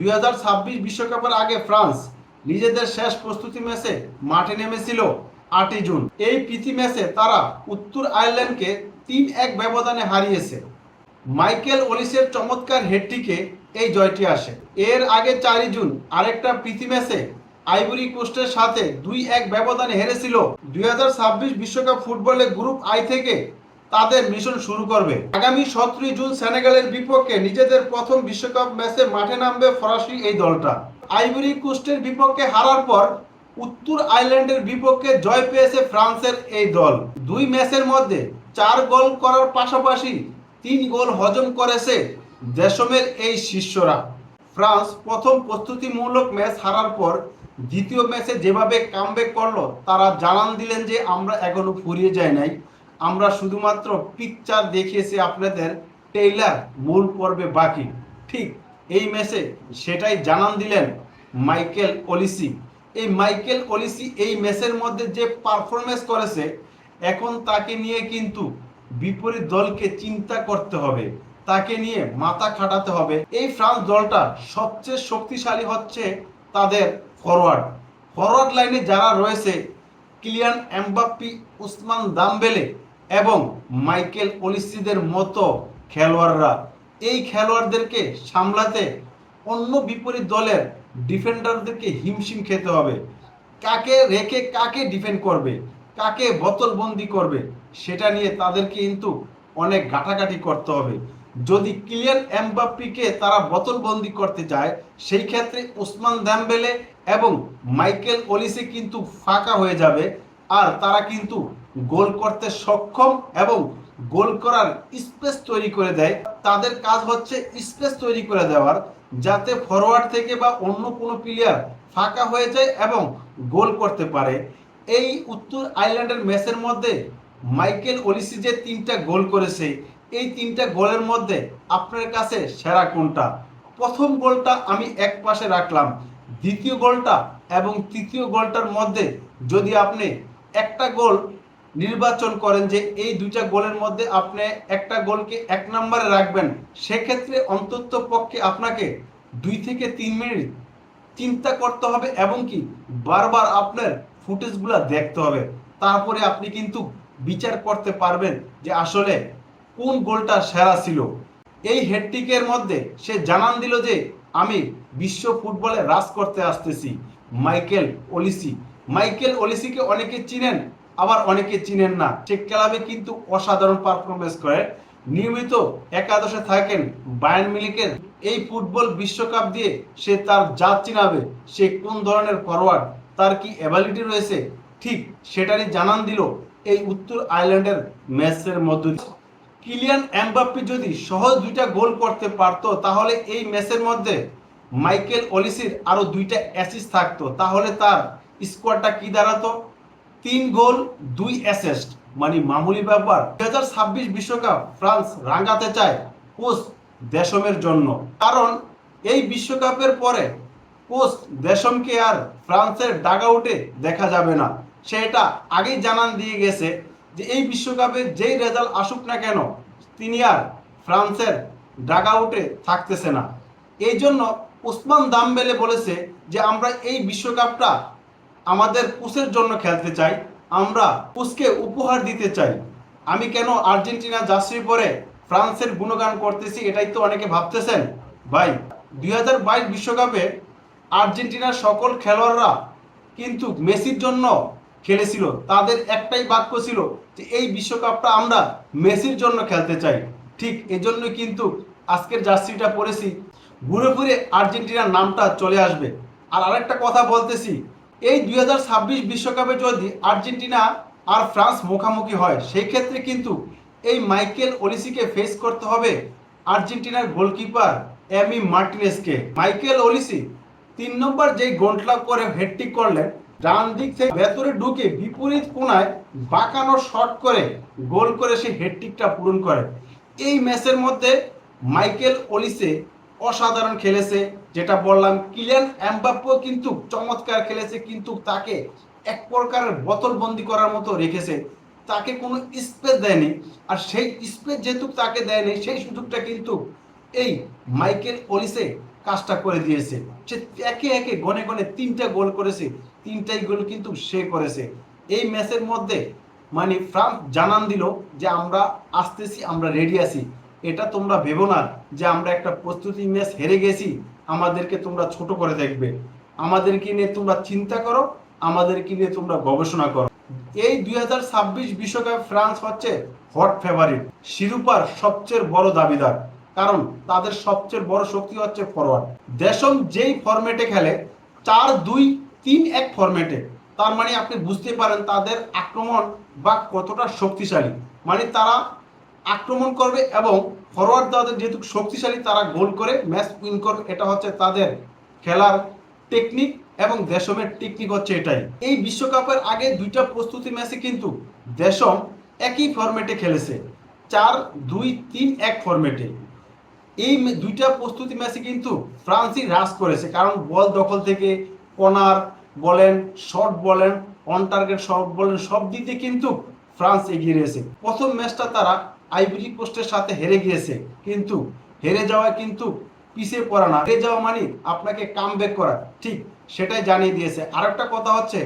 2026 বিশ্বকাপের আগে ফ্রান্স নিজেদের শেষ প্রস্তুতি ম্যাচে মাঠে নেমেছিল 8 জুন। এই প্রীতি ম্যাচে তারা উত্তর আয়ারল্যান্ডকে 3-1 ব্যবধানে হারিয়েছে। মাইকেল ওলিসের চমৎকার হেডটিকে এই জয়টি আসে। এর আগে 4 জুন আরেকটা প্রীতি ম্যাচে আইভরি কোস্টের সাথে 2-1 ব্যবধানে হেরেছিল। 2026 বিশ্বকাপ ফুটবলে গ্রুপ আই থেকে তাদের মিশন শুরু করবে। আগামী 17 জুন সেনেগালের বিপক্ষে নিজেদের প্রথম বিশ্বকাপ ম্যাচে মাঠে নামবে ফরাসি এই দলটা। আইভরি কোস্টের বিপক্ষে হারার পর উত্তর আয়ারল্যান্ডের বিপক্ষে জয় পেয়েছে ফ্রান্সের এই দল। 2 ম্যাচের মধ্যে 4 গোল করার পাশাপাশি 3 গোল হজম করেছে দেশমের এই শিষ্যরা। ফ্রান্স প্রথম প্রস্তুতিমূলক ম্যাচ হারার পর দ্বিতীয় ম্যাচে যেভাবে কামব্যাক করলো, তারা জানান দিলেন যে আমরা এখনো ফুরিয়ে যাই নাই, আমরা শুধুমাত্র পিকচার দেখিয়েছি আপনাদের, টেইলার মূল পর্বে বাকি। ঠিক এই ম্যাচে সেটাই জানান দিলেন মাইকেল ওলিসি। এই মাইকেল ওলিসি এই ম্যাচের মধ্যে যে পারফরমেন্স করেছে, এখন তাকে নিয়ে কিন্তু বিপরীত দলকে চিন্তা করতে হবে, তাকে নিয়ে মাথা খাটাতে হবে। এই ফ্রান্স দলটা সবচেয়ে শক্তিশালী হচ্ছে তাদের ফরওয়ার্ড লাইনে যারা রয়েছে, কিলিয়ান এমবাপ্পি, উসমান দাম্বেলে এবং মাইকেল ওলিসিদের মতো খেলোয়াড়রা। এই খেলোয়াড়দেরকে সামলাতে অন্য বিপরীত দলের ডিফেন্ডারদেরকে হিমশিম খেতে হবে। কাকে রেখে কাকে ডিফেন্ড করবে, কাকে বোতলবন্দি করবে, সেটা নিয়ে তাদেরকে কিন্তু অনেক ঘাটাঘাটি করতে হবে। যদি কিলিয়ান এমবাপ্পিকে তারা বোতলবন্দি করতে চায়, সেই ক্ষেত্রে উসমান দেমবেলে এবং মাইকেল ওলিসি কিন্তু ফাঁকা হয়ে যাবে, আর তারা কিন্তু গোল করতে সক্ষম এবং গোল করার স্পেস তৈরি করে দেয়। তাদের কাজ হচ্ছে স্পেস তৈরি করে দেওয়ার, যাতে ফরওয়ার্ড থেকে বা অন্য কোনো প্লেয়ার ফাঁকা হয়ে যায় এবং গোল করতে পারে। এই উত্তর আয়ারল্যান্ডের ম্যাচের মধ্যে মাইকেল ওলিসি যে 3টা গোল করেছে, এই 3টা গোলের মধ্যে আপনার কাছে সেরা কোনটা? প্রথম গোলটা আমি এক পাশে রাখলাম, দ্বিতীয় গোলটা এবং তৃতীয় গোলটার মধ্যে যদি আপনি একটা গোল নির্বাচন করেন যে এই 2টা গোলের মধ্যে আপনি একটা গোলকে 1 নম্বরে রাখবেন, সেক্ষেত্রে অন্তত পক্ষে আপনাকে 2 থেকে 3 মিনিট চিন্তা করতে হবে এবং কি বারবার আপনার ফুটেজগুলো দেখতে হবে। তারপরে আপনি কিন্তু বিচার করতে পারবেন যে আসলে কোন গোলটা সেরা ছিল। এই হেডটিকের মধ্যে সে জানান দিল যে আমি বিশ্ব ফুটবলে রাজ করতে আসতেছি। মাইকেল ওলিসিকে অনেকে চিনেন, আবার অনেকে চিনেন না। সে ক্লাবে কিন্তু অসাধারণ পারফরমেন্স করে, নিয়মিত একাদশে থাকেন বায়ার্ন মিউনিখের। এই ফুটবল বিশ্বকাপ দিয়ে সে তার জাত চিনাবে, সে কোন ধরনের ফরওয়ার্ড, তার কি অ্যাবিলিটি রয়েছে, ঠিক সেটারই জানান দিল এই উত্তর আয়ারল্যান্ডের ম্যাচের মধ্য দিয়ে। কিলিয়ান এমবাপ্পি যদি সহজ 2টা গোল করতে পারতো, তাহলে এই ম্যাচের মধ্যে মাইকেল ওলিসির আরো 2টা অ্যাসিস্ট থাকতো, তাহলে তার স্কোয়াডটা কি দাঁড়াতো? 3 গোল 2 অ্যাসিস্ট, মানে মামুলি ব্যাপার। 2026 বিশ্বকাপ ফ্রান্স রাঙাতে চায় কোচ দেশমের জন্য, কারণ এই বিশ্বকাপের পরে কোচ দেশমকে আর ফ্রান্সের ডাগআউটে দেখা যাবে না। সে এটা আগেই জানান দিয়ে গেছে যে এই বিশ্বকাপে যেই রেজাল্ট আসুক না কেন, তিনি আর ফ্রান্সের ডাগআউটে থাকতেছে না। এই জন্য উসমান দাম্বেলে বলেছে যে আমরা এই বিশ্বকাপটা আমাদের কোচের জন্য খেলতে চাই, আমরা কোচকে উপহার দিতে চাই। আমি কেন আর্জেন্টিনা জার্সি পরে ফ্রান্সের গুণগান করতেছি, এটাই তো অনেকে ভাবতেছেন। ভাই, 2022 বিশ্বকাপে আর্জেন্টিনার সকল খেলোয়াড়রা কিন্তু মেসির জন্য খেলেছিল। তাদের একটাই বাক্য ছিল যে এই বিশ্বকাপটা আমরা মেসির জন্য খেলতে চাই। ঠিক এজন্য কিন্তু আজকের জার্সিটা পরেছি, ঘুরে ফিরে আর্জেন্টিনার নামটা চলে আসবে। আর আরেকটা কথা বলতেছি, এই 2026 বিশ্বকাপে যদি আর্জেন্টিনা আর ফ্রান্স মুখোমুখি হয়, সেই ক্ষেত্রে কিন্তু এই মাইকেল ওলিসিকে ফেস করতে হবে আর্জেন্টিনার গোলকিপার এমি মার্টিনেজকে। মাইকেল ওলিসি 3 নম্বর যেই গোলটা করে হেডটিক করলেন, ডান দিক থেকে ভেতরে ঢুকে বিপরীত কোণায় বাঁকানো শট করে গোল করে সেই হেডটিকটা পূরণ করে। এই ম্যাচের মধ্যে মাইকেল ওলিসে অসাধারণ খেলেছে, যেটা বললাম। কিলিয়ান এমবাপ্পেও কিন্তু চমৎকার খেলেছে, কিন্তু তাকে এক প্রকারের বোতলবন্দি করার মতো রেখেছে, তাকে কোনো স্পেস দেয়নি। আর সেই স্পেস যেহেতু তাকে দেয়নি, সেই সুযোগটা কিন্তু এই মাইকেল ওলিসে কাজটা করে দিয়েছে। সে একে একে গনে গনে 3টা গোল করেছে, 3টাই গোল কিন্তু সে করেছে। এই ম্যাচের মধ্যে মানে ফ্রান্স জানান দিল যে আমরা আসতেছি, আমরা রেডি আছি। এটা তোমরা ভেবো না যে আমরা একটা প্রস্তুতি ম্যাচ হেরে গেছি আমাদেরকে তোমরা ছোট করে দেখবে। আমাদেরকে নিয়ে তোমরা চিন্তা করো, আমাদেরকে নিয়ে তোমরা গবেষণা করো। এই 2026 বিশ্বকাপ ফ্রান্স হচ্ছে হট ফেভারিট, শিরোপার সবচেয়ে বড় দাবিদার। কারণ তাদের সবচেয়ে বড় শক্তি হচ্ছে ফরওয়ার্ড। দেশম যেই ফরম্যাটে খেলে 4-2-3-1 ফরম্যাটে, তার মানে আপনি বুঝতে পারেন তাদের আক্রমণ বা কতটা শক্তিশালী। মানে তারা আক্রমণ করবে এবং ফরওয়ার্ড তাদের যেহেতু শক্তিশালী, তারা গোল করে ম্যাচ উইন করবে। এটা হচ্ছে তাদের খেলার টেকনিক এবং দেশমের টেকনিক হচ্ছে এটাই। এই বিশ্বকাপের আগে 2টা প্রস্তুতি ম্যাচে কিন্তু দেশম একই ফরম্যাটে খেলেছে, 4-2-3-1 ফরম্যাটে। এই 2টা প্রস্তুতি ম্যাচে কিন্তু ফ্রান্সই রাশ করেছে, কারণ বল দখল থেকে কর্নার বলেন, শট বলেন, অন টার্গেট শট বলেন, সব দিক দিয়ে কিন্তু ফ্রান্স এগিয়ে রয়েছে। প্রথম ম্যাচটা তারা আইভরি কোস্টের সাথে হেরে গিয়েছে, কিন্তু হেরে যাওয়া কিন্তু পিছিয়ে পড়া না, হেরে যাওয়া মানে আপনাকে কামব্যাক করা, ঠিক সেটাই জানিয়ে দিয়েছে। আরেকটা কথা হচ্ছে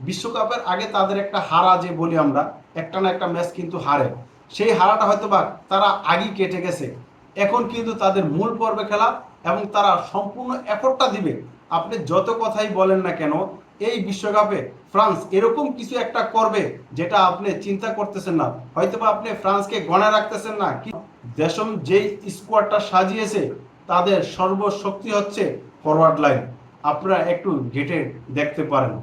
বিশ্বকাপের আগে তাদের একটা হারা যে বলি আমরা, একটা না একটা ম্যাচ কিন্তু হারে, সেই হারাটা হয়তো বা তারা আগেই কেটে গেছে। এখন কিন্তু তাদের মূল পর্বে খেলা এবং তারা সম্পূর্ণ এফর্টটা দিবে। আপনি যত কথাই বলেন না কেন, এই বিশ্বকাপে ফ্রান্স এরকম কিছু একটা করবে যেটা আপনি চিন্তা করতেছেন না। হয়তোবা আপনি ফ্রান্সকে গণে রাখতেছেন না, দেশম যেই স্কোয়াডটা সাজিয়েছে তাদের সর্বশক্তি হচ্ছে ফরওয়ার্ড লাইন। আপনারা একটু ঘেটে দেখতে পারেন।